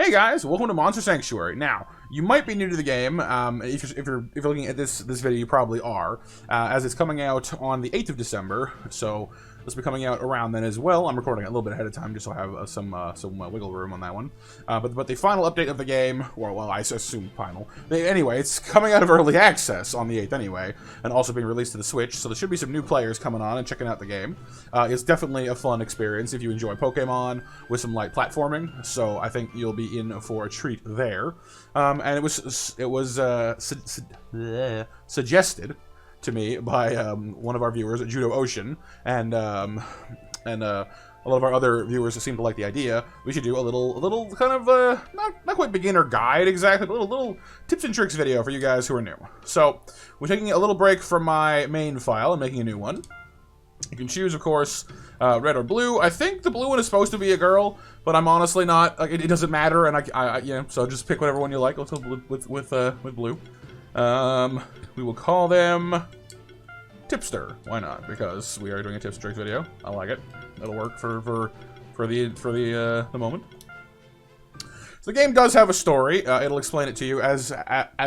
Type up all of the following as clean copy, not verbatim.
Hey guys, welcome to Monster Sanctuary. Now, you might be new to the game. If you're looking at this video, you probably are, as it's coming out on the 8th of December. So this will be coming out around then as well. I'm recording it a little bit ahead of time just so I have some wiggle room on that one. But the final update of the game, well, I assume final. Anyway, it's coming out of early access on the 8th anyway, and also being released to the Switch. So there should be some new players coming on and checking out the game. It's definitely a fun experience if you enjoy Pokemon with some light platforming. So I think you'll be in for a treat there. And it was suggested to me by one of our viewers, Judo Ocean, and a lot of our other viewers seem to like the idea. We should do a little kind of not quite beginner guide exactly, but a little tips and tricks video for you guys who are new. So we're taking a little break from my main file and making a new one. You can choose, of course, red or blue. I think the blue one is supposed to be a girl, but I'm honestly not. Like, it doesn't matter, and so just pick whatever one you like. Let's go with blue. We will call them Tipster. Why not? Because we are doing a tips and tricks video. I like it. It'll work for the moment. So the game does have a story. It'll explain it to you as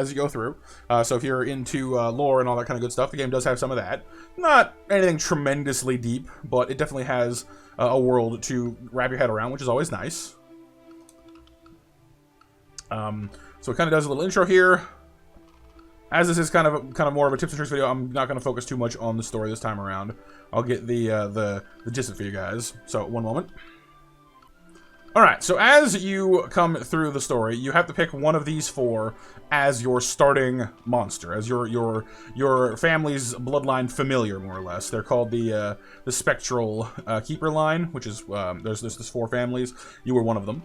you go through. So if you're into lore and all that kind of good stuff, the game does have some of that. Not anything tremendously deep, but it definitely has a world to wrap your head around, which is always nice. So it kind of does a little intro here. As this is kind of more of a tips and tricks video, I'm not going to focus too much on the story this time around. I'll get the gist of it for you guys. So one moment. Alright, so as you come through the story, you have to pick one of these four as your starting monster, as your family's bloodline familiar, more or less. They're called the Spectral Keeper line, which is, there's 4 families. You were one of them.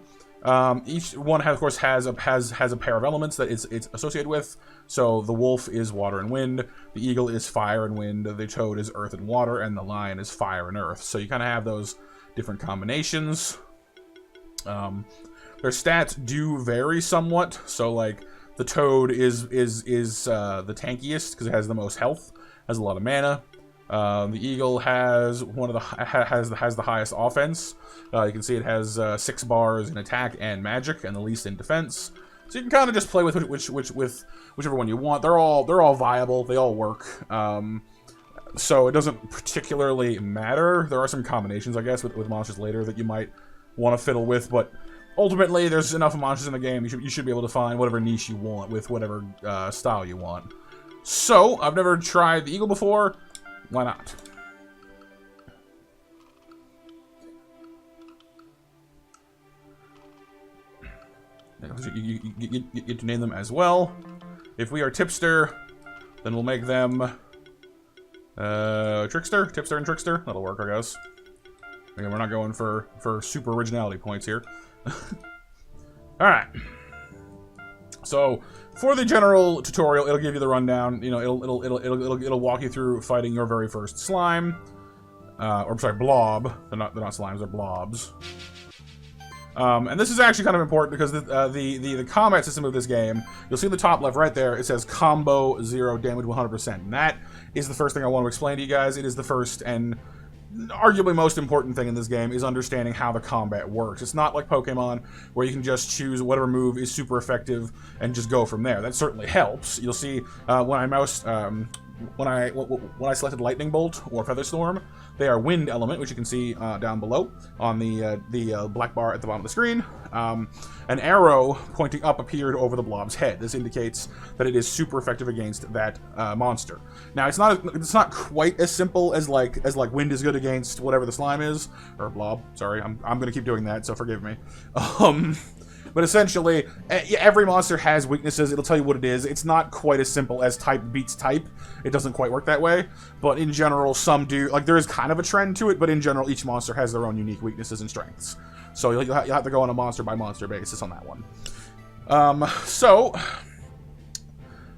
Each one, of course, has a pair of elements that it's associated with. So the wolf is water and wind, the eagle is fire and wind, the toad is earth and water, and the lion is fire and earth. So you kind of have those different combinations. Their stats do vary somewhat. So like the toad is the tankiest because it has the most health, has a lot of mana. The eagle has has the highest offense. You can see it has 6 bars in attack and magic, and the least in defense. So you can kind of just play with whichever one you want. They're all viable. They all work. So it doesn't particularly matter. There are some combinations, I guess, with monsters later that you might want to fiddle with, but ultimately there's enough monsters in the game. You should be able to find whatever niche you want with whatever style you want. So I've never tried the eagle before. Why not? You get to name them as well. If we are Tipster, then we'll make them Trickster, Tipster, and Trickster. That'll work, I guess. Again, we're not going for super originality points here. All right. So for the general tutorial, it'll give you the rundown. You know, it'll walk you through fighting your very first slime, or sorry, blob. They're not slimes, they're blobs. And this is actually kind of important because the combat system of this game, you'll see in the top left right there, it says combo 0 damage 100%. And that is the first thing I want to explain to you guys. It is the first and arguably most important thing in this game is understanding how the combat works. It's not like Pokemon where you can just choose whatever move is super effective and just go from there. That certainly helps. You'll see when I moused when I selected Lightning Bolt or Featherstorm, they are wind element, which you can see down below on the black bar at the bottom of the screen. An arrow pointing up appeared over the blob's head. This indicates that it is super effective against that monster. Now it's not quite as simple as like wind is good against whatever the slime is, or blob. Sorry, I'm gonna keep doing that, so forgive me. But essentially, every monster has weaknesses. It'll tell you what it is. It's not quite as simple as type beats type. It doesn't quite work that way. But in general, some do. Like, there is kind of a trend to it, but in general, each monster has their own unique weaknesses and strengths. So you'll have to go on a monster-by-monster basis on that one. So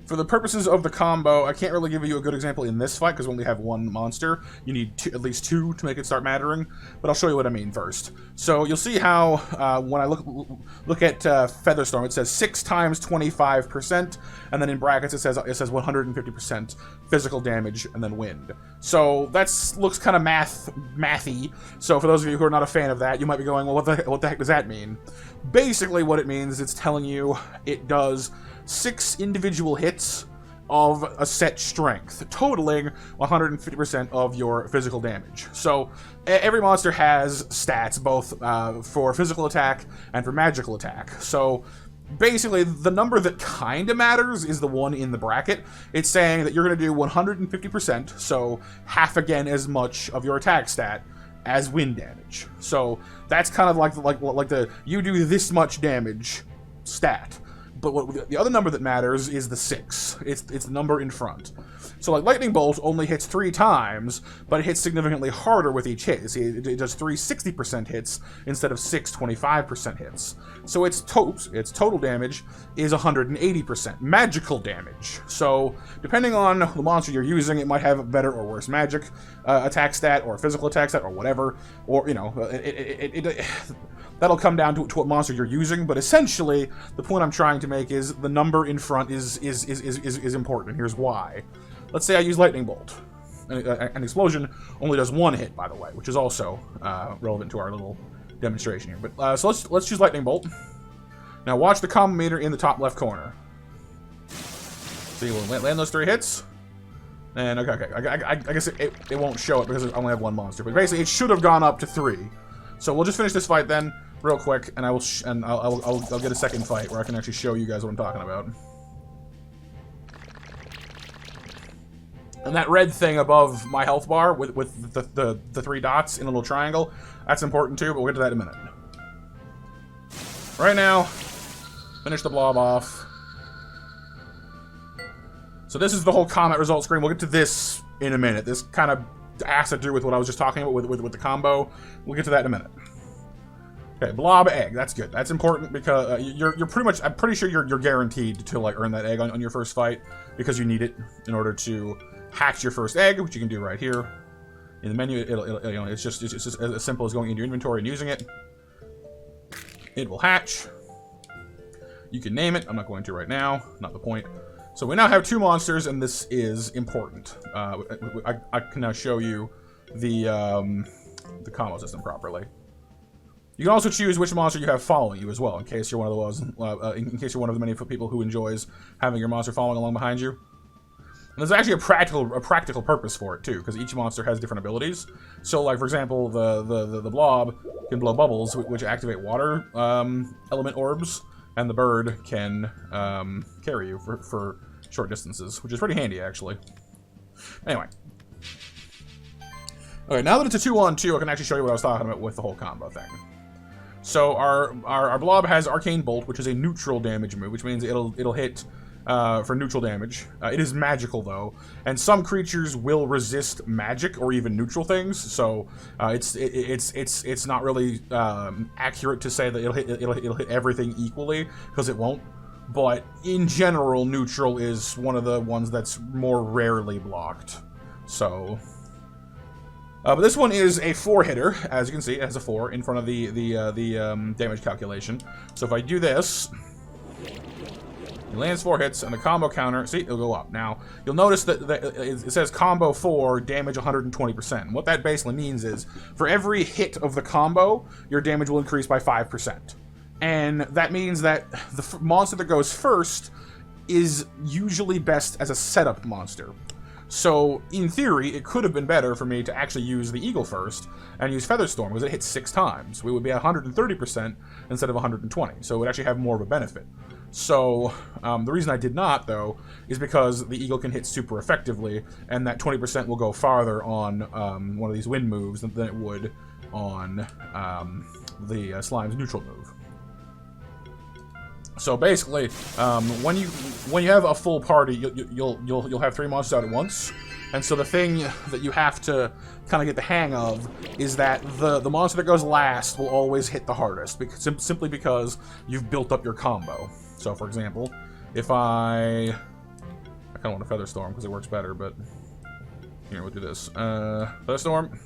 For the purposes of the combo, I can't really give you a good example in this fight because we only have one monster. You need at least 2 to make it start mattering, but I'll show you what I mean first. So you'll see how when I look at Featherstorm, it says 6 times 25%, and then in brackets it says 150% physical damage and then wind. So that looks kind of mathy. So for those of you who are not a fan of that, you might be going, well, what the heck does that mean? Basically, what it means is it's telling you it does 6 individual hits of a set strength, totaling 150% of your physical damage. So every monster has stats, both for physical attack and for magical attack. So basically, the number that kind of matters is the one in the bracket. It's saying that you're going to do 150%, so half again as much of your attack stat as wind damage. So that's kind of like the you do this much damage stat. But what the other number that matters is the 6. It's the number in front. So like Lightning Bolt only hits 3 times, but it hits significantly harder with each hit. See, it does 3 60% hits instead of 6 25% hits. So its total damage is 180% magical damage. So depending on the monster you're using, it might have a better or worse magic attack stat or physical attack stat or whatever. Or, you know, that'll come down to what monster you're using, but essentially, the point I'm trying to make is the number in front is important, and here's why. Let's say I use Lightning Bolt. An explosion only does 1 hit, by the way, which is also relevant to our little demonstration here. But so let's choose Lightning Bolt. Now watch the combo meter in the top left corner. See, we'll land those 3 hits. And okay, I guess it won't show it because I only have 1 monster, but basically it should have gone up to 3. So we'll just finish this fight then, real quick, and I'll get a second fight where I can actually show you guys what I'm talking about. And that red thing above my health bar with the 3 dots in a little triangle, that's important too, but we'll get to that in a minute. Right now, finish the blob off. So this is the whole combat result screen. We'll get to this in a minute. This kind of has to do with what I was just talking about with the combo. We'll get to that in a minute. Okay, blob egg. That's good. That's important because you're pretty much. I'm pretty sure you're guaranteed to like earn that egg on your first fight because you need it in order to hatch your first egg, which you can do right here in the menu. It's just as simple as going into your inventory and using it. It will hatch. You can name it. I'm not going to right now. Not the point. So we now have 2 monsters, and this is important. I can now show you the combo system properly. You can also choose which monster you have following you as well, in case you're one of those. In case you're one of the many people who enjoys having your monster following along behind you. And there's actually a practical purpose for it too, because each monster has different abilities. So, like for example, the blob can blow bubbles, which activate water element orbs, and the bird can carry you for short distances, which is pretty handy, actually. Anyway. Okay, now that it's a 2-on-2, I can actually show you what I was talking about with the whole combo thing. So our blob has Arcane Bolt, which is a neutral damage move, which means it'll hit for neutral damage. It is magical, though, and some creatures will resist magic or even neutral things, so it's not really accurate to say that it'll hit everything equally, because it won't. But in general, neutral is one of the ones that's more rarely blocked. So, but this one is a 4-hitter, as you can see. It has a 4 in front of the damage calculation. So if I do this, it lands 4 hits, and the combo counter, see, it'll go up. Now, you'll notice that it says combo 4, damage 120%. And what that basically means is, for every hit of the combo, your damage will increase by 5%. And that means that the monster that goes first is usually best as a setup monster. So, in theory, it could have been better for me to actually use the Eagle first and use Featherstorm, because it hits 6 times. We would be at 130% instead of 120, so it would actually have more of a benefit. So, the reason I did not, though, is because the Eagle can hit super effectively, and that 20% will go farther on one of these wind moves than it would on the Slime's neutral move. So basically, when you have a full party, you'll have 3 monsters out at once, and so the thing that you have to kind of get the hang of is that the monster that goes last will always hit the hardest, simply because you've built up your combo. So, for example, if I I kind of want a Feather Storm because it works better, but here, we'll do this. Feather Storm.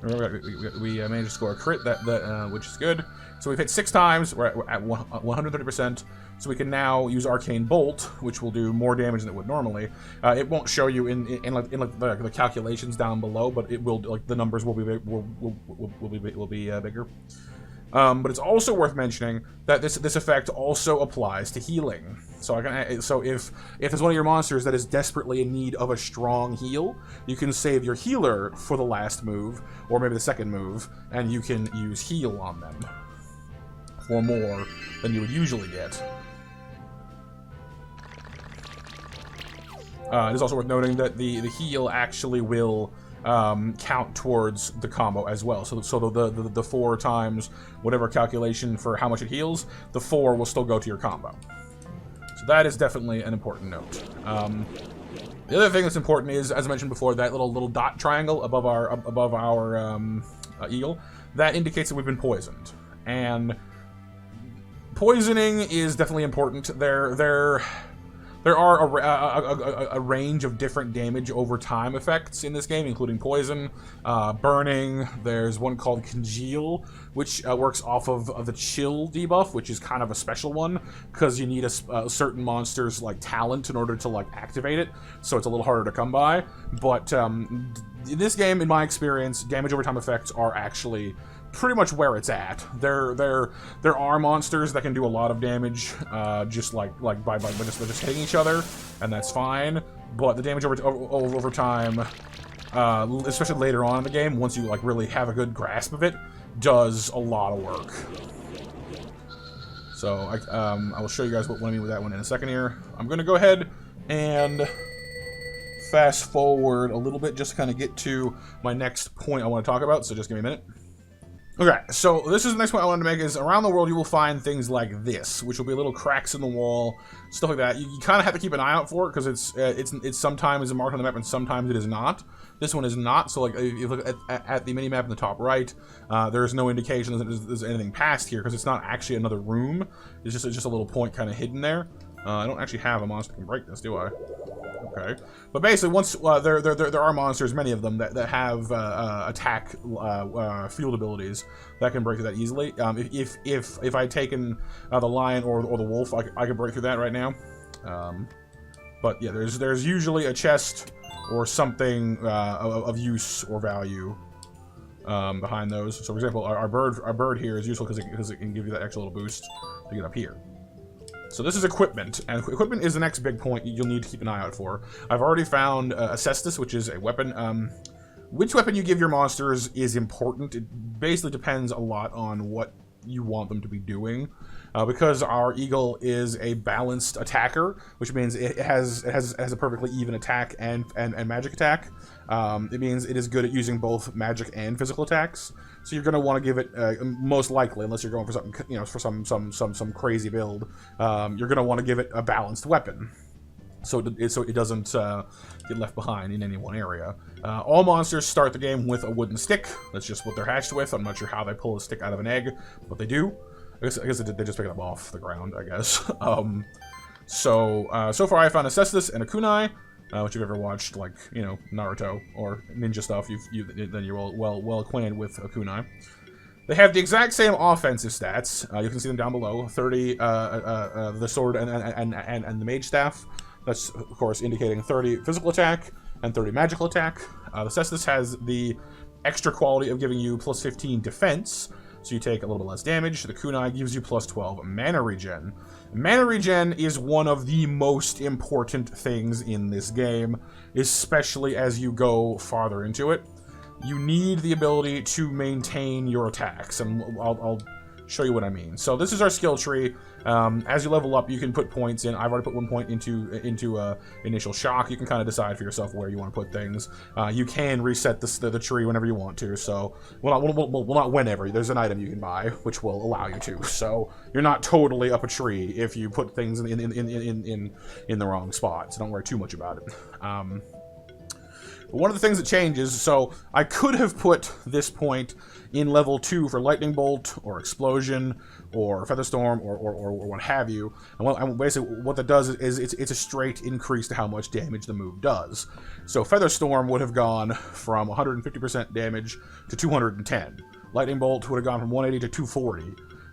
We managed to score a crit, which is good. So we've hit 6 times. We're at 130%. So we can now use Arcane Bolt, which will do more damage than it would normally. It won't show you in the calculations down below, but it will, like, the numbers will be bigger. But it's also worth mentioning that this effect also applies to healing. So if there's one of your monsters that is desperately in need of a strong heal, you can save your healer for the last move, or maybe the second move, and you can use heal on them for more than you would usually get. It is also worth noting that the heal actually will count towards the combo as well. So the 4 times whatever calculation for how much it heals, the 4 will still go to your combo. So that is definitely an important note. The other thing that's important is, as I mentioned before, that little dot triangle above our eagle, that indicates that we've been poisoned. And poisoning is definitely important. There are a range of different damage over time effects in this game, including poison, burning. There's one called Congeal, which works off of the chill debuff, which is kind of a special one because you need a certain monster's like talent in order to like activate it, so it's a little harder to come by. But in this game, in my experience, damage over time effects are actually pretty much where it's at. There are monsters that can do a lot of damage, just by just hitting each other, and that's fine. But the damage over time, especially later on in the game, once you like really have a good grasp of it, does a lot of work. So I will show you guys what I mean with that one in a second here. I'm gonna go ahead and fast forward a little bit just to kind of get to my next point I want to talk about. So just give me a minute. Okay, so this is the next point I wanted to make is around the world you will find things like this, which will be little cracks in the wall, stuff like that. You kind of have to keep an eye out for it because it's sometimes marked on the map and sometimes it is not. This one is not, so like if you look at the mini-map in the top right, there's no indication that there's anything past here because it's not actually another room. It's just a little point kind of hidden there. I don't actually have a monster that can break this, do I? Okay, but basically, once there are monsters, many of them that have attack field abilities that can break through that easily. If I'd taken the lion or the wolf, I could break through that right now. But yeah, there's usually a chest or something of use or value behind those. So, for example, our bird here is useful because it can give you that extra little boost to get up here. So this is equipment, and equipment is the next big point you'll need to keep an eye out for. I've already found Acestus, which is a weapon. Which weapon you give your monsters is important. It basically depends a lot on what you want them to be doing. Because our eagle is a balanced attacker, which means it has a perfectly even attack and magic attack. It means it is good at using both magic and physical attacks. So you're going to want to give it, most likely, unless you're going for something, you know, for some crazy build, you're going to want to give it a balanced weapon. So it doesn't get left behind in any one area. All monsters start the game with a wooden stick. That's just what they're hatched with. I'm not sure how they pull a stick out of an egg, but they do. I guess they just pick them off the ground, I guess. So far I found Acestus and a kunai, which you've ever watched, like, you know, Naruto or ninja stuff. Then you're well acquainted with a kunai. They have the exact same offensive stats. You can see them down below. 30, the sword and the mage staff. That's, of course, indicating 30 physical attack and 30 magical attack. The Cestus has the extra quality of giving you plus 15 defense, so you take a little bit less damage. The kunai gives you plus 12 mana regen. Mana regen is one of the most important things in this game, especially as you go farther into it. You need the ability to maintain your attacks, and I'll show you what I mean. So this is our skill tree. As you level up, you can put points in. I've already put 1 point into initial shock. You can kind of decide for yourself where you want to put things. You can reset the tree whenever you want to. So, well, not whenever. There's an item you can buy which will allow you to. So you're not totally up a tree if you put things in the wrong spot. So don't worry too much about it. But one of the things that changes, so I could have put this point in level 2 for lightning bolt or explosion or Featherstorm, or what have you. And basically what that does is it's a straight increase to how much damage the move does. So Featherstorm would have gone from 150% damage to 210. Lightning Bolt would have gone from 180 to 240.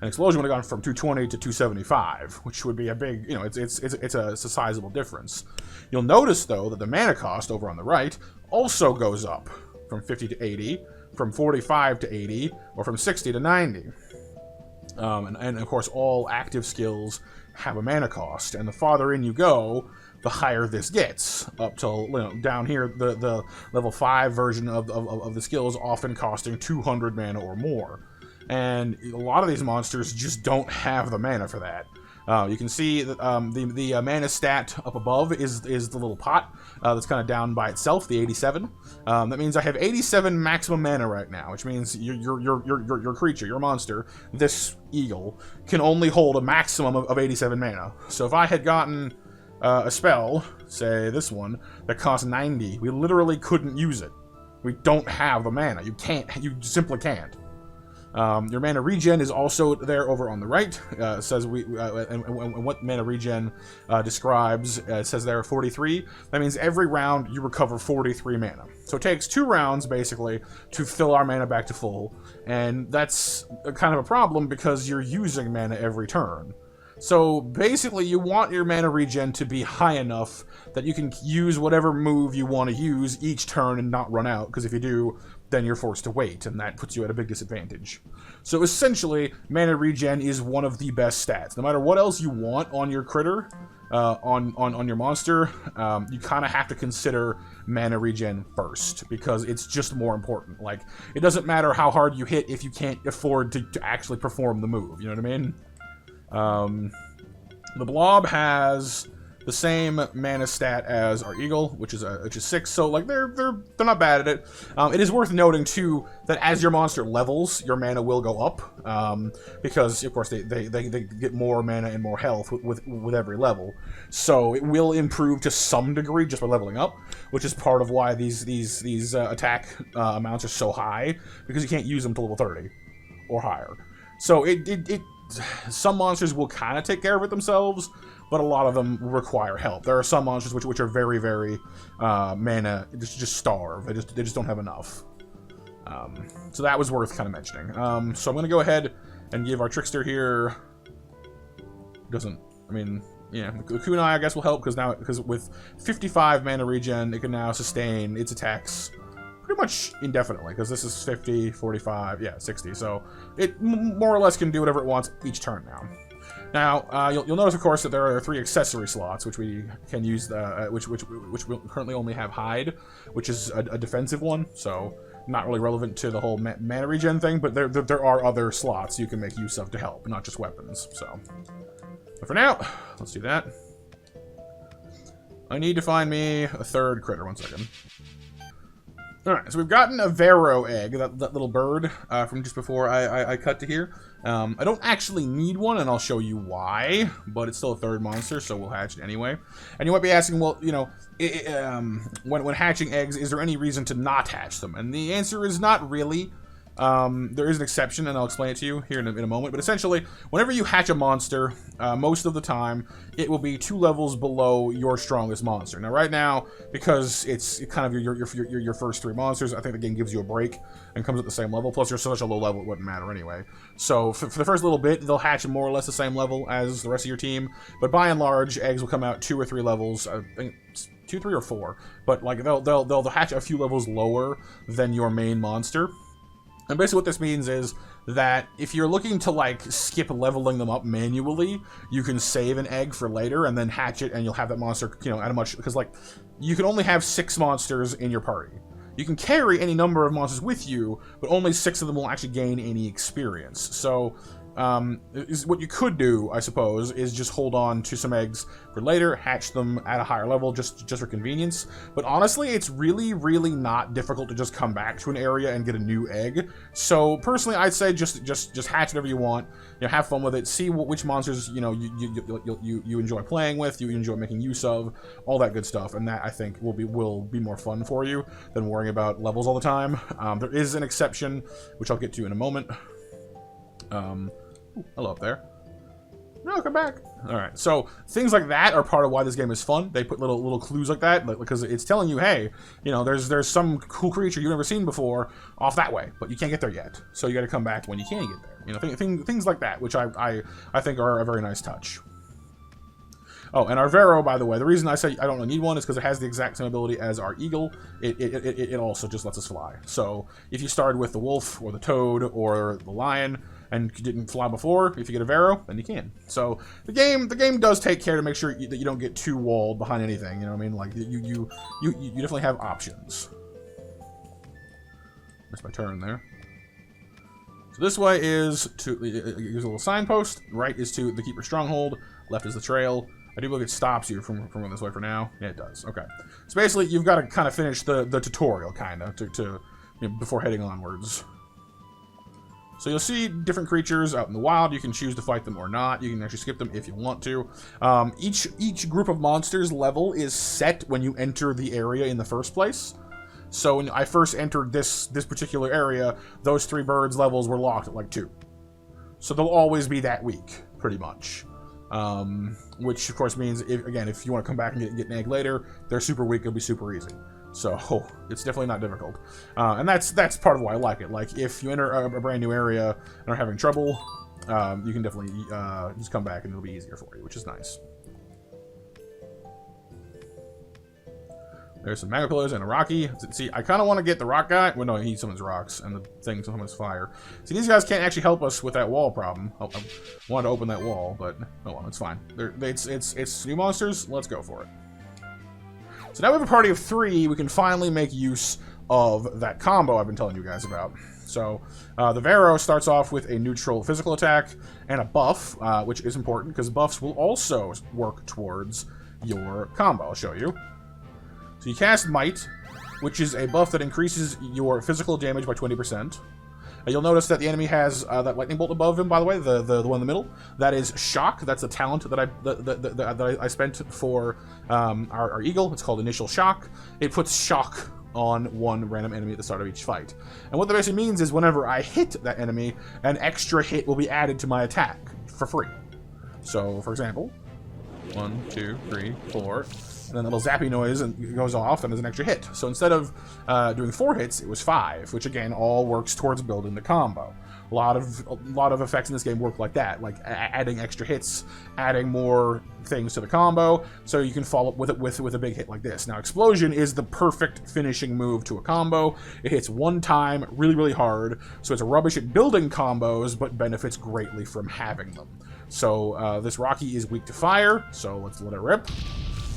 And Explosion would have gone from 220 to 275, which would be a big, it's a sizable difference. You'll notice, though, that the mana cost over on the right also goes up from 50 to 80, from 45 to 80, or from 60 to 90. And of course, all active skills have a mana cost, and the farther in you go, the higher this gets. Up till down here, the level 5 version of the skill is often costing 200 mana or more, and a lot of these monsters just don't have the mana for that. You can see that the mana stat up above is the little pot that's kind of down by itself, the 87. That means I have 87 maximum mana right now, which means your creature, your monster, this eagle, can only hold a maximum of 87 mana. So if I had gotten a spell, say this one, that costs 90, we literally couldn't use it. We don't have the mana. You simply can't. Your mana regen is also there over on the right. Says and what mana regen describes, says there 43. That means every round you recover 43 mana. So it takes 2 rounds basically to fill our mana back to full, and that's kind of a problem because you're using mana every turn. So basically you want your mana regen to be high enough that you can use whatever move you want to use each turn and not run out, because if you do, then you're forced to wait, and that puts you at a big disadvantage. So essentially, mana regen is one of the best stats. No matter what else you want on your critter, on your monster, you kind of have to consider mana regen first, because it's just more important. Like, it doesn't matter how hard you hit if you can't afford to actually perform the move, you know what I mean? The blob has the same mana stat as our eagle, which is 6. So like they're not bad at it. It is worth noting too that as your monster levels, your mana will go up, because of course they get more mana and more health with every level. So it will improve to some degree just by leveling up, which is part of why these attack amounts are so high, because you can't use them to level 30 or higher. So some monsters will kind of take care of it themselves, but a lot of them require help. There are some monsters which are very, very mana just starve. They just don't have enough. So that was worth kind of mentioning. So I'm gonna go ahead and give our trickster here. Yeah, the kunai I guess will help because with 55 mana regen, it can now sustain its attacks pretty much indefinitely, because this is 50, 45, yeah, 60. So it more or less can do whatever it wants each turn now. Now, you'll notice, of course, that there are 3 accessory slots, which we can use, which we currently only have hide, which is a defensive one, so not really relevant to the whole mana regen thing, but there are other slots you can make use of to help, not just weapons, so. But for now, let's do that. I need to find me a 3rd critter, 1 second. Alright, so we've gotten a Vero egg, that little bird from just before I cut to here. I don't actually need one, and I'll show you why, but it's still a 3rd monster, so we'll hatch it anyway. And you might be asking, well, when hatching eggs, is there any reason to not hatch them? And the answer is not really. There is an exception, and I'll explain it to you here in a moment. But essentially, whenever you hatch a monster, most of the time, it will be 2 levels below your strongest monster. Now, right now, because it's kind of your first 3 monsters, I think the game gives you a break and comes at the same level. Plus, you're such a low level, it wouldn't matter anyway. So, for the first little bit, they'll hatch more or less the same level as the rest of your team. But by and large, eggs will come out 2 or 3 levels. I think 2, 3, or 4. But like they'll hatch a few levels lower than your main monster. And basically what this means is that if you're looking to, like, skip leveling them up manually, you can save an egg for later and then hatch it, and you'll have that monster, at a much... Because, like, you can only have 6 monsters in your party. You can carry any number of monsters with you, but only 6 of them will actually gain any experience. So... what you could do, I suppose, is just hold on to some eggs for later, hatch them at a higher level just for convenience. But honestly, it's really, really not difficult to just come back to an area and get a new egg. So personally, I'd say just hatch whatever you want. Have fun with it. See which monsters you enjoy playing with, you enjoy making use of, all that good stuff. And that, I think, will be more fun for you than worrying about levels all the time. There is an exception, which I'll get to in a moment. Ooh, hello up there. No, come back. All right. So things like that are part of why this game is fun. They put little clues like that, because it's telling you, hey, you know, there's some cool creature you've never seen before off that way, but you can't get there yet. So you got to come back when you can get there. You know, things like that, which I think are a very nice touch. Oh, and our Vero, by the way, the reason I say I don't need one is because it has the exact same ability as our Eagle. It also just lets us fly. So if you started with the Wolf or the Toad or the Lion and you didn't fly before, if you get a Vero, then you can. So the game does take care to make sure that you don't get too walled behind anything. You know what I mean? Like you definitely have options. Missed my turn there. So this way is to there's a little signpost. Right is to the Keeper Stronghold. Left is the trail. I do believe it stops you from going this way for now. Yeah, it does. Okay. So basically, you've got to kind of finish the tutorial, kind of, you know, before heading onwards. So you'll see different creatures out in the wild. You can choose to fight them or not. You can actually skip them if you want to. Each group of monsters level is set when you enter the area in the first place. So when I first entered this particular area, those 3 birds levels were locked at like 2. So they'll always be that weak, pretty much. Which of course means, if you want to come back and get an egg later, they're super weak, it'll be super easy. So it's definitely not difficult. And that's part of why I like it. Like, if you enter a brand new area and are having trouble, you can definitely just come back and it'll be easier for you, which is nice. There's some Magma Pillars and a Rocky. See, I kind of want to get the rock guy. Well, no, he summons rocks, and the thing summons fire. See, these guys can't actually help us with that wall problem. I wanted to open that wall, but oh well, it's fine. It's new monsters. Let's go for it. So now we have a party of 3. We can finally make use of that combo I've been telling you guys about. So the Vero starts off with a neutral physical attack and a buff, which is important because buffs will also work towards your combo. I'll show you. So you cast Might, which is a buff that increases your physical damage by 20%. You'll notice that the enemy has that lightning bolt above him, by the way, the one in the middle. That is Shock. That's a talent that I spent for our Eagle. It's called Initial Shock. It puts shock on one random enemy at the start of each fight. And what that basically means is whenever I hit that enemy, an extra hit will be added to my attack for free. So, for example, 1, 2, 3, 4... and then a little zappy noise and goes off, and there's an extra hit. So instead of doing 4 hits, it was 5, which again all works towards building the combo. A lot of effects in this game work like that, like adding extra hits, adding more things to the combo, so you can follow up with it with a big hit like this. Now, Explosion is the perfect finishing move to a combo. It hits one time, really, really hard, so it's a rubbish at building combos, but benefits greatly from having them. So this Rocky is weak to fire, so let's let it rip.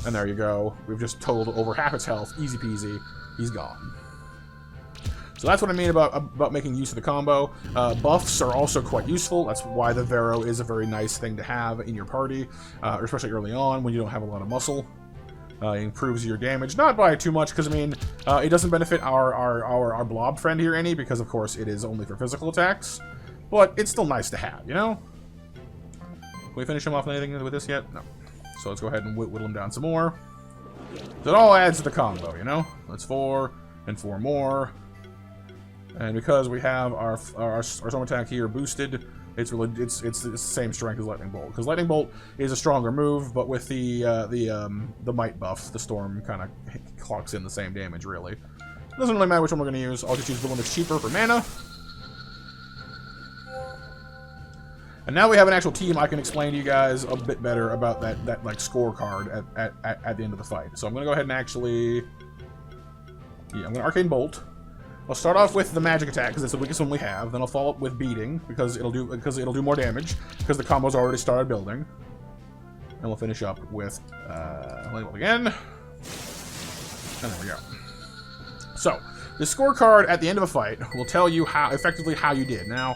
And there you go. We've just totaled over half its health. Easy peasy. He's gone. So that's what I mean about making use of the combo. Buffs are also quite useful. That's why the Vero is a very nice thing to have in your party, especially early on when you don't have a lot of muscle. It improves your damage, not by too much, because I mean, it doesn't benefit our blob friend here any, because of course it is only for physical attacks. But it's still nice to have, you know? Can we finish him off with anything with this yet? No. So let's go ahead and whittle him down some more. So it all adds to the combo, you know? That's 4 and 4 more. And because we have our storm attack here boosted, it's the same strength as Lightning Bolt. Because Lightning Bolt is a stronger move, but with the Might buff, the storm kind of clocks in the same damage, really. It doesn't really matter which one we're going to use. I'll just use the one that's cheaper for mana. And now we have an actual team. I can explain to you guys a bit better about that like scorecard at the end of the fight. So I'm gonna go ahead and actually, I'm gonna Arcane Bolt. I'll start off with the magic attack because it's the weakest one we have. Then I'll follow up with beating because it'll do more damage because the combo's already started building. And we'll finish up with Lightning Bolt again. And there we go. So the scorecard at the end of a fight will tell you effectively how you did. Now,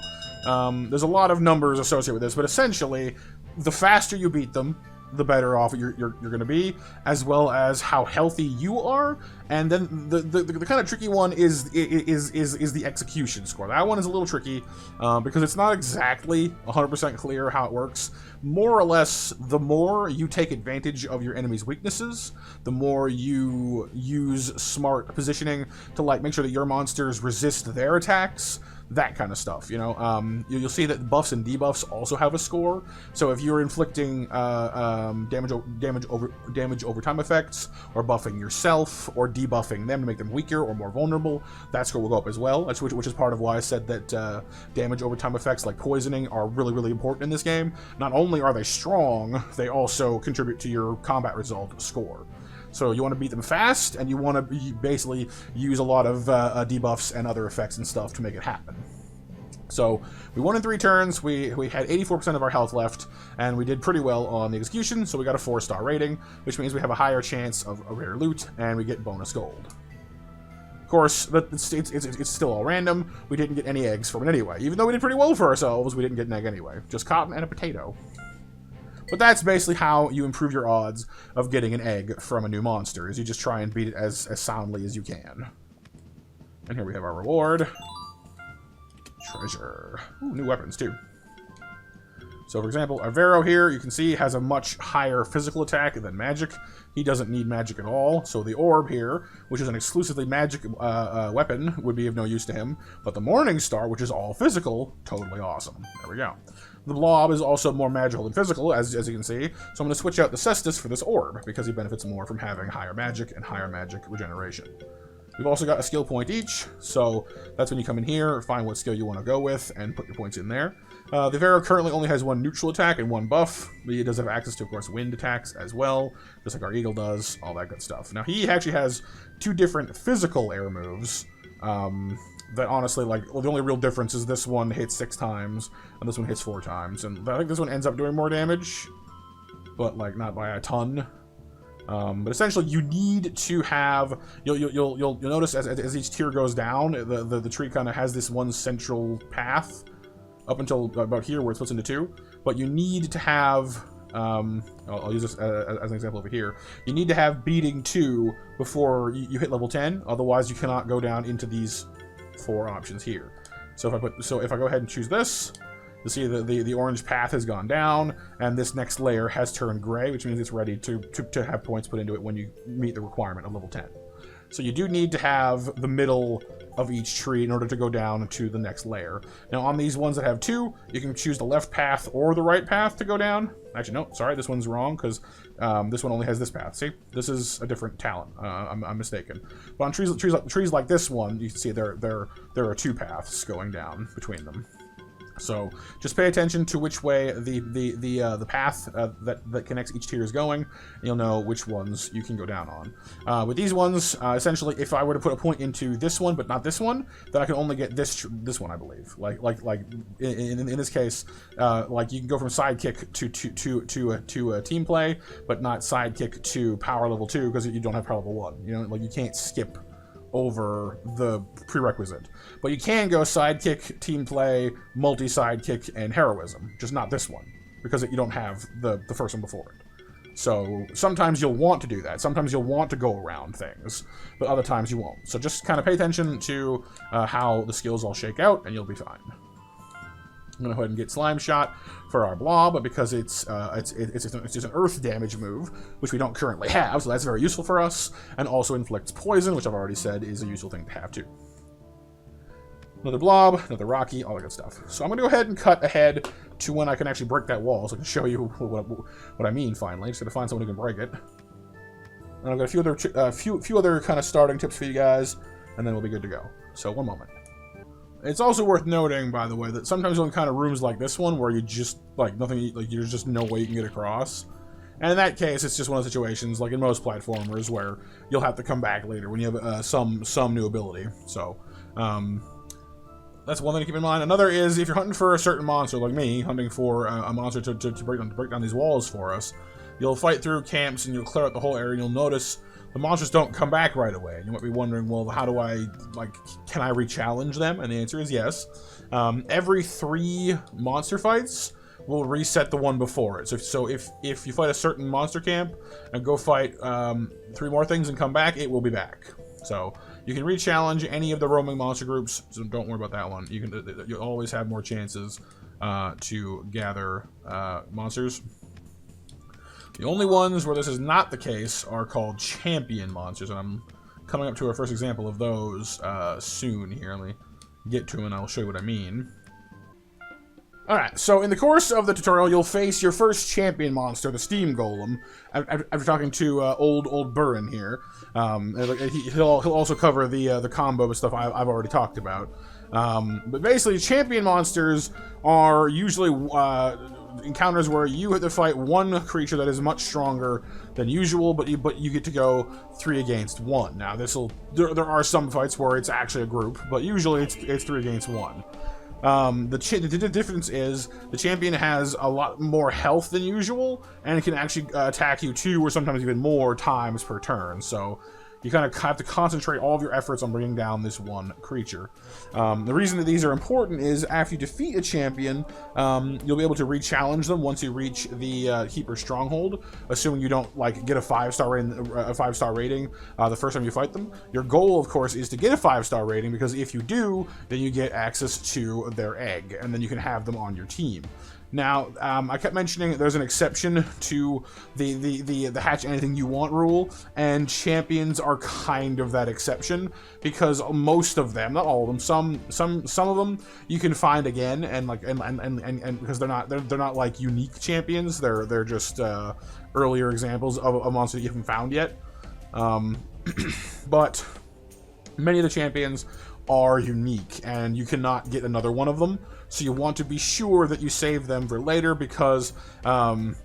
there's a lot of numbers associated with this, but essentially, the faster you beat them, the better off you're going to be, as well as how healthy you are. And then the kind of tricky one is the execution score. That one is a little tricky because it's not exactly 100% clear how it works. More or less, the more you take advantage of your enemy's weaknesses, the more you use smart positioning to like make sure that your monsters resist their attacks, that kind of stuff. You know, you'll see that buffs and debuffs also have a score. So if you're inflicting damage over time effects, or buffing yourself, or debuffing them to make them weaker or more vulnerable, that score will go up as well. That's which is part of why I said that damage over time effects like poisoning are really, really important in this game. Not only are they strong, they also contribute to your combat result score. So you want to beat them fast, and you want to basically use a lot of debuffs and other effects and stuff to make it happen. So we won in 3 turns, we had 84% of our health left, and we did pretty well on the execution, so we got a 4-star rating, which means we have a higher chance of a rare loot, and we get bonus gold. Of course, it's still all random. We didn't get any eggs from it anyway. Even though we did pretty well for ourselves, we didn't get an egg anyway. Just cotton and a potato. But that's basically how you improve your odds of getting an egg from a new monster, is you just try and beat it as soundly as you can. And here we have our reward. Treasure. Ooh, new weapons, too. So, for example, Avero here, you can see, has a much higher physical attack than magic. He doesn't need magic at all. So the orb here, which is an exclusively magic weapon, would be of no use to him. But the Morning Star, which is all physical, totally awesome. There we go. The Blob is also more magical than physical, as you can see. So I'm going to switch out the Cestus for this orb, because he benefits more from having higher magic and higher magic regeneration. We've also got a skill point each, so that's when you come in here, find what skill you want to go with, and put your points in there. The Avero currently only has 1 neutral attack and 1 buff, but he does have access to, of course, wind attacks as well, just like our Eagle does, all that good stuff. Now, he actually has 2 different physical air moves, that honestly, like, well, the only real difference is this one hits 6 times, and this one hits 4 times, and I think this one ends up doing more damage, but, like, not by a ton. But essentially, you need to have. You'll notice as each tier goes down, the tree kind of has this one central path up until about here, where it splits into 2. But you need to have. I'll use this as an example over here. You need to have beating 2 before you hit level 10. Otherwise, you cannot go down into these 4 options here. So if I go ahead and choose this. You see the orange path has gone down, and this next layer has turned gray, which means it's ready to have points put into it when you meet the requirement of level 10. So you do need to have the middle of each tree in order to go down to the next layer. Now on these ones that have 2, you can choose the left path or the right path to go down. Actually, no, sorry, this one's wrong, because this one only has this path. See, this is a different talent. I'm mistaken. But on trees like this one, you can see there are 2 paths going down between them. So just pay attention to which way the path that connects each tier is going, and you'll know which ones you can go down on. With these ones, essentially, if I were to put a point into this one but not this one, then I can only get this one, I believe. Like in this case, like you can go from sidekick to a team play, but not sidekick to power level 2 because you don't have power level 1. You know, like you can't skip over the prerequisite, but you can go sidekick, team play, multi-sidekick, and heroism, just not this one, because you don't have the first one before it. So sometimes you'll want to do that, sometimes you'll want to go around things, but other times you won't. So just kind of pay attention to how the skills all shake out, and you'll be fine. I'm going to go ahead and get Slime Shot for our Blob, because it's just an earth damage move, which we don't currently have, so that's very useful for us, and also inflicts poison, which I've already said is a useful thing to have too. Another Blob, another Rocky, all that good stuff. So I'm going to go ahead and cut ahead to when I can actually break that wall, so I can show you what I mean finally. Just got to find someone who can break it. And I've got a few other kind of starting tips for you guys, and then we'll be good to go. So one moment. It's also worth noting, by the way, that sometimes in kind of rooms like this one, where you just, like, nothing, like, there's just no way you can get across. And in that case, it's just one of the situations, like in most platformers, where you'll have to come back later when you have some new ability. So, that's one thing to keep in mind. Another is, if you're hunting for a certain monster, like me, hunting for a monster to break down these walls for us, you'll fight through camps and you'll clear out the whole area, and you'll notice the monsters don't come back right away. You might be wondering, well, how do I, like, can I re-challenge them? And the answer is yes. Every 3 monster fights will reset the one before it. So if you fight a certain monster camp and go fight 3 more things and come back, it will be back. So you can re-challenge any of the roaming monster groups, so don't worry about that one. You'll always have more chances to gather monsters. The only ones where this is not the case are called champion monsters, and I'm coming up to our first example of those soon here. Let me get to them, and I'll show you what I mean. Alright, so in the course of the tutorial, you'll face your first champion monster, the Steam Golem. After talking to old Burren here, he'll also cover the combo stuff I've already talked about. But basically, champion monsters are usually encounters where you have to fight one creature that is much stronger than usual, but you get to go 3 against 1. Now, there are some fights where it's actually a group, but usually it's 3 against 1. The difference is the champion has a lot more health than usual, and it can actually attack you 2 or sometimes even more times per turn. So you kind of have to concentrate all of your efforts on bringing down this one creature. The reason that these are important is after you defeat a champion, you'll be able to re-challenge them once you reach the Keeper Stronghold, assuming you don't get a 5-star rating the first time you fight them. Your goal, of course, is to get a 5-star rating, because if you do, then you get access to their egg, and then you can have them on your team. Now, I kept mentioning there's an exception to the hatch anything you want rule, and champions are kind of that exception, because most of them, not all of them, some of them you can find again, and because they're not like unique champions, they're just earlier examples of a monster that you haven't found yet. But many of the champions are unique, and you cannot get another one of them. So you want to be sure that you save them for later, because unless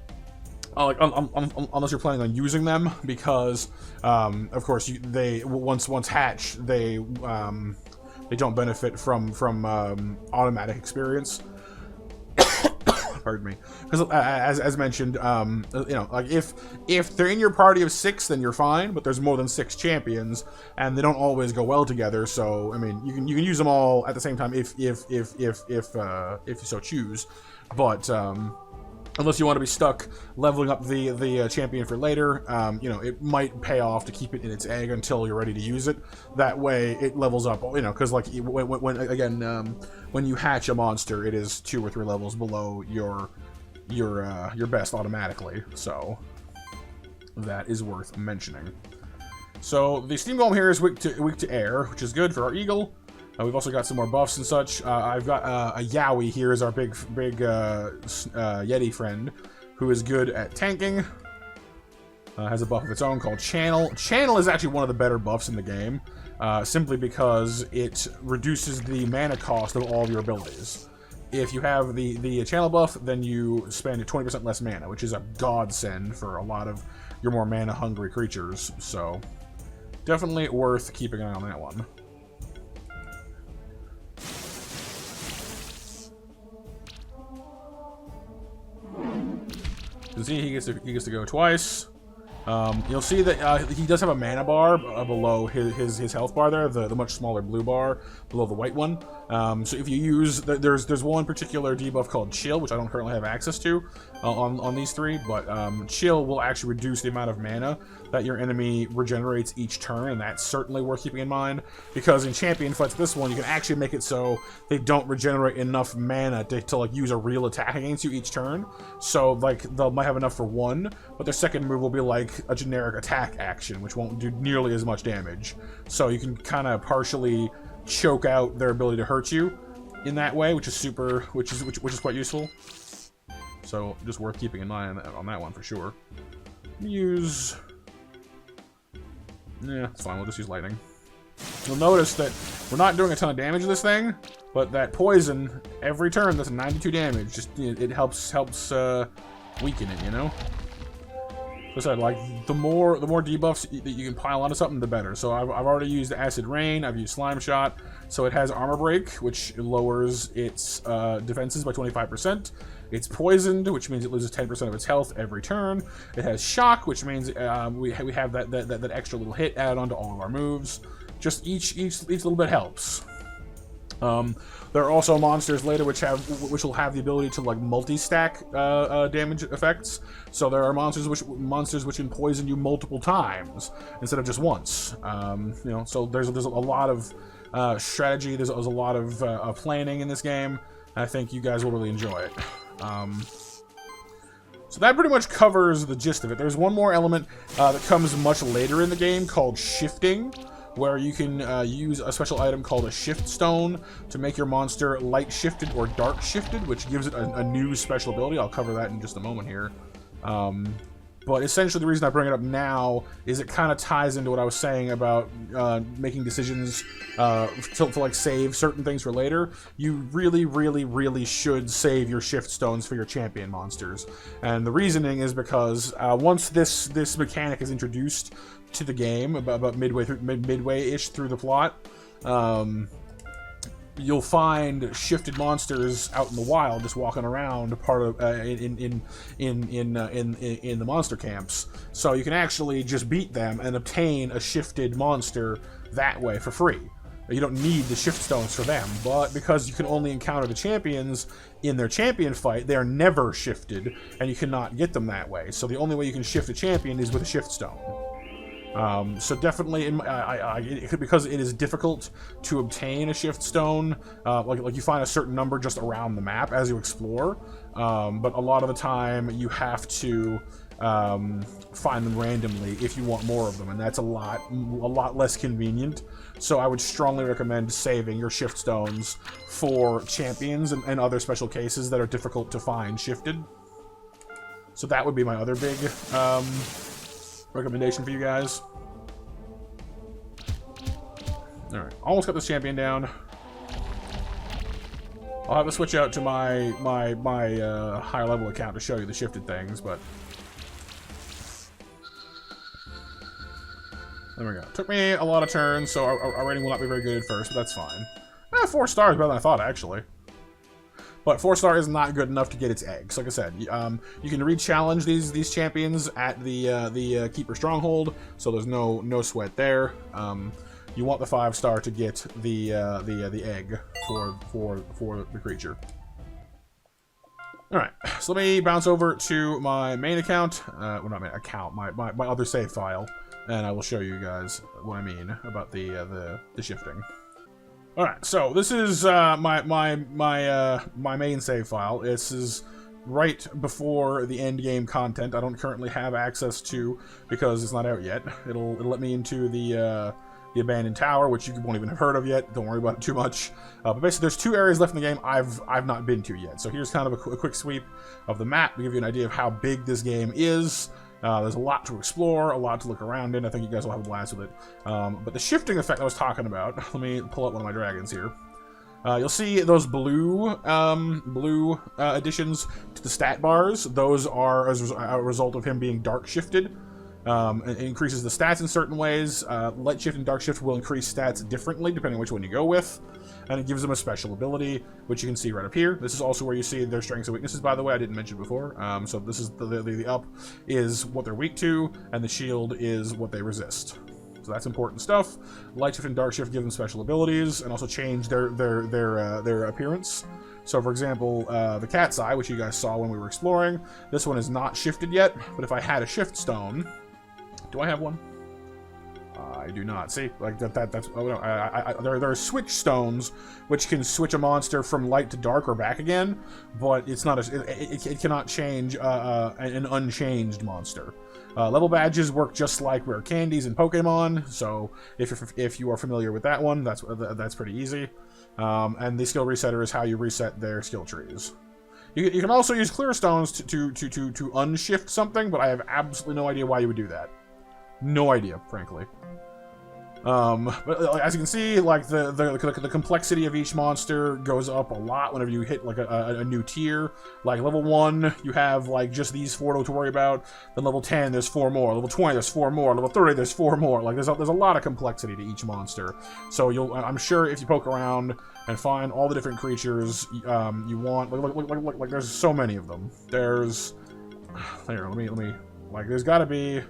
you're planning on using them, because of course they once hatched, they don't benefit from automatic experience. Pardon me. Because as mentioned, if they're in your party of 6, then you're fine. But there's more than 6 champions, and they don't always go well together. So I mean, you can use them all at the same time if you so choose. But unless you want to be stuck leveling up the champion for later, it might pay off to keep it in its egg until you're ready to use it. That way, it levels up. Because when you hatch a monster, it is 2 or 3 levels below your best automatically. So that is worth mentioning. So the Steam Golem here is weak to air, which is good for our eagle. We've also got some more buffs and such. I've got a Yowie here as our big Yeti friend, who is good at tanking. Has a buff of its own called Channel. Channel is actually one of the better buffs in the game, simply because it reduces the mana cost of all of your abilities. If you have the Channel buff, then you spend 20% less mana, which is a godsend for a lot of your more mana-hungry creatures. So definitely worth keeping an eye on that one. You can see he gets to go twice. You'll see that he does have a mana bar below his health bar there, the much smaller blue bar below the white one. So if you use, there's one particular debuff called Chill, which I don't currently have access to on these 3, but Chill will actually reduce the amount of mana that your enemy regenerates each turn, and that's certainly worth keeping in mind, because in champion fights, this one, you can actually make it so they don't regenerate enough mana to use a real attack against you each turn. So they might have enough for 1, but their second move will be like a generic attack action, which won't do nearly as much damage. So you can kind of partially choke out their ability to hurt you in that way, which is quite useful. So just worth keeping in mind on that one for sure. Yeah, it's fine. We'll just use lightning. You'll notice that we're not doing a ton of damage to this thing, but that poison every turn, that's 92 damage. Just it helps weaken it, So the more debuffs that you can pile onto something, the better. So I've already used Acid Rain. I've used Slime Shot. So it has Armor Break, which lowers its defenses by 25%. It's poisoned, which means it loses 10% of its health every turn. It has Shock, which means we have that extra little hit added onto all of our moves. Just each little bit helps. There are also monsters later which will have the ability to multi-stack damage effects. So there are monsters which can poison you multiple times instead of just once. So there's a lot of strategy. There's a lot of planning in this game. I think you guys will really enjoy it. So that pretty much covers the gist of it. There's one more element that comes much later in the game called shifting, where you can use a special item called a Shift Stone to make your monster light shifted or dark shifted, which gives it a new special ability. I'll cover that in just a moment here. But essentially the reason I bring it up now is it kind of ties into what I was saying about making decisions to like save certain things for later. You really should save your Shift Stones for your champion monsters. And the reasoning is because once this mechanic is introduced to the game, about midway-ish through the plot, you'll find shifted monsters out in the wild, just walking around, part of in the monster camps. So you can actually just beat them and obtain a shifted monster that way for free. You don't need the shift stones for them, but because you can only encounter the champions in their champion fight, they are never shifted, and you cannot get them that way. So the only way you can shift a champion is with a shift stone. So definitely, because it is difficult to obtain a shift stone, like you find a certain number just around the map as you explore, but a lot of the time you have to find them randomly if you want more of them, and that's a lot less convenient. So I would strongly recommend saving your shift stones for champions and other special cases that are difficult to find shifted. So that would be my other big recommendation for you guys. Alright, almost got this champion down. I'll have to switch out to my higher level account to show you the shifted things, but there we go. Took me a lot of turns, so our rating will not be very good at first, but that's fine. 4 stars better than I thought, actually. But 4-star is not good enough to get its eggs. Like I said, you can re-challenge these champions at the Keeper Stronghold, so there's no sweat there. You want the 5-star to get the egg for the creature. All right, so let me bounce over to my main account. Well, not main account, my other save file, and I will show you guys what I mean about the shifting. All right, so this is my main save file. This is right before the end game content. I don't currently have access to because it's not out yet. It'll let me into the abandoned tower, which you won't even have heard of yet. Don't worry about it too much. But basically, there's 2 areas left in the game I've not been to yet. So here's kind of a quick sweep of the map to give you an idea of how big this game is. There's a lot to explore, a lot to look around in. I think you guys will have a blast with it. But the shifting effect I was talking about, let me pull up one of my dragons here. You'll see those blue additions to the stat bars. Those are as a result of him being dark shifted. It increases the stats in certain ways. Light shift and dark shift will increase stats differently depending on which one you go with. And it gives them a special ability, which you can see right up here. This is also where you see their strengths and weaknesses, by the way. I didn't mention before. So this is the up is what they're weak to, and the shield is what they resist. So that's important stuff. Light shift and dark shift give them special abilities and also change their appearance. So for example, the cat's eye, which you guys saw when we were exploring, this one is not shifted yet, but if I had a shift stone, do I have one? I do not. See, like that's oh no, there are switch stones which can switch a monster from light to dark or back again, but it's not it cannot change an unchanged monster. Level badges work just like rare candies in Pokemon, so if you are familiar with that one, that's pretty easy. And the skill resetter is how you reset their skill trees. You can also use clear stones to unshift something, but I have absolutely no idea why you would do that. No idea, frankly. But as you can see, like the complexity of each monster goes up a lot whenever you hit like a new tier. Like level 1, you have like just these 4 to worry about. Then level 10, there's 4 more. Level 20, there's 4 more. Level 30, there's 4 more. Like there's a lot of complexity to each monster. So I'm sure if you poke around and find all the different creatures you want, like there's so many of them. There's here, let me like there's got to be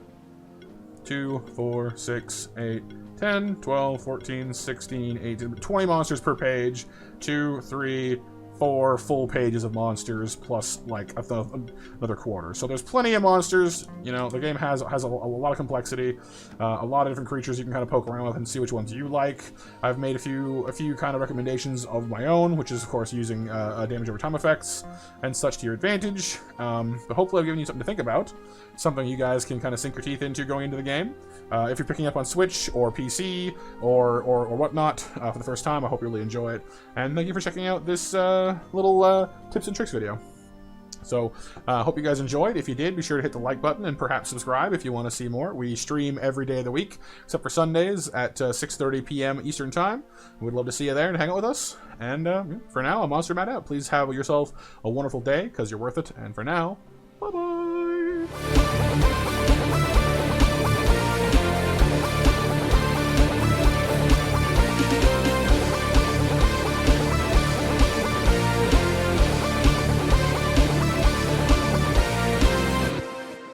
2, 4, 6, 8, 10, 12, 14, 16, 18, 20 monsters per page. 2, 3, 4 full pages of monsters plus like another quarter. So there's plenty of monsters. You know, the game has a lot of complexity, a lot of different creatures you can kind of poke around with and see which ones you like. I've made a few kind of recommendations of my own, which is of course using damage over time effects and such to your advantage. But hopefully I've given you something to think about, something you guys can kind of sink your teeth into going into the game. If you're picking up on Switch or PC or whatnot for the first time, I hope you really enjoy it. And thank you for checking out this little tips and tricks video. So, hope you guys enjoyed. If you did, be sure to hit the like button and perhaps subscribe if you want to see more. We stream every day of the week, except for Sundays at 6:30 p.m. Eastern Time. We'd love to see you there and hang out with us. And for now, I'm Monster Matt out. Please have yourself a wonderful day, because you're worth it. And for now, bye-bye!